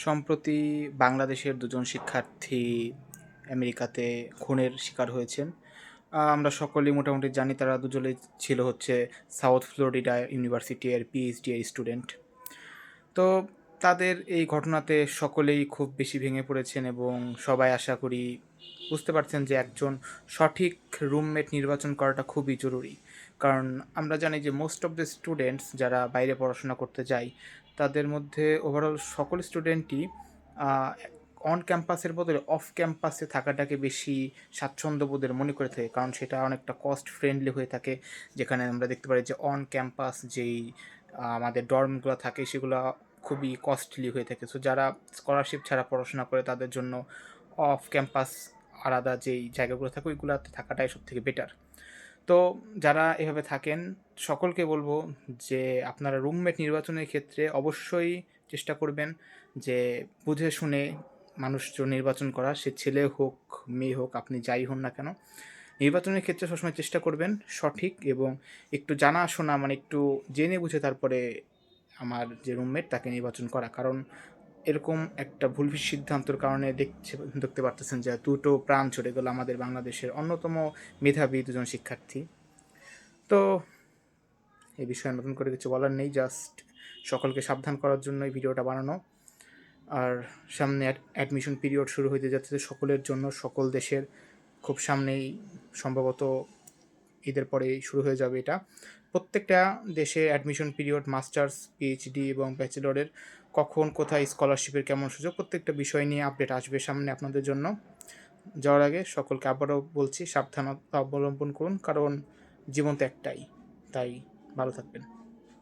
সম্প্রতি বাংলাদেশের দুজন শিক্ষার্থী আমেরিকাতে খুনের শিকার হয়েছেন। আমরা সকলেই মোটামুটি জানি তারা দুজনেই ছিল হচ্ছে সাউথ ফ্লোরিডা ইউনিভার্সিটির পিএইচডি এর স্টুডেন্ট। তো তাদের এই ঘটনাতে সকলেই খুব বেশি ভেঙে পড়েছেন এবং সবাই আশা করি বুঝতে পারছেন যে একজন সঠিক রুমমেট নির্বাচন করাটা খুবই জরুরি। কারণ আমরা জানি যে মোস্ট অফ দ্য স্টুডেন্টস যারা বাইরে পড়াশোনা করতে যায় তাদের মধ্যে ওভারঅল সকল স্টুডেন্টই অন ক্যাম্পাসের বদলে অফ ক্যাম্পাসে থাকাটাকে বেশি স্বাচ্ছন্দ্যবোধের মনে করে থাকে, কারণ সেটা অনেকটা কস্ট ফ্রেন্ডলি হয়ে থাকে। যেখানে আমরা দেখতে পারি যে অন ক্যাম্পাস যেই আমাদের ডর্মগুলো থাকে সেগুলো খুবই কস্টলি হয়ে থাকে। সো যারা স্কলারশিপ ছাড়া পড়াশোনা করে তাদের জন্য অফ ক্যাম্পাস আলাদা যেই জায়গাগুলো থাকে ওইগুলোতে থাকাটাই সবথেকে বেটার। তো যারা এভাবে থাকেন সকলকে বলবো যে আপনারা রুমমেট নির্বাচনের ক্ষেত্রে অবশ্যই চেষ্টা করবেন যে বুঝে শুনে মানুষজন নির্বাচন করা, সে ছেলে হোক মেয়ে হোক আপনি যাই হন না কেন, নির্বাচনের ক্ষেত্রে সবসময় চেষ্টা করবেন সঠিক এবং একটু জানাশোনা মানে একটু জেনে বুঝে তারপরে আমার যে রুমমেট তাকে নির্বাচন করা। কারণ এরকম একটা ভুল সিদ্ধান্তর কারণে দেখতে পারতেছেন যে দুটো প্রাণ চলে গেল আমাদের বাংলাদেশের অন্যতম মেধাবী দুজন শিক্ষার্থী। তো এই বিষয়ে নতুন করে কিছু বলার নেই, জাস্ট সকলকে সাবধান করার জন্য এই ভিডিওটা বানানো। আর সামনে অ্যাডমিশন পিরিয়ড শুরু হতে যাচ্ছে সকলের জন্য, সকল দেশের খুব সামনেই, সম্ভবত ঈদের পরেই শুরু হয়ে যাবে এটা। প্রত্যেকটা দেশে অ্যাডমিশন পিরিয়ড মাস্টার্স, পিএইচডি এবং ব্যাচেলরের কখন কোথায় স্কলারশিপের কেমন সুযোগ প্রত্যেকটা বিষয় নিয়ে আপডেট আসবে সামনে আপনাদের জন্য। যাওয়ার আগে সকলকে আবারও বলছি সাবধানতা অবলম্বন করুন, কারণ জীবন তো একটাই। তাই ভালো থাকবেন।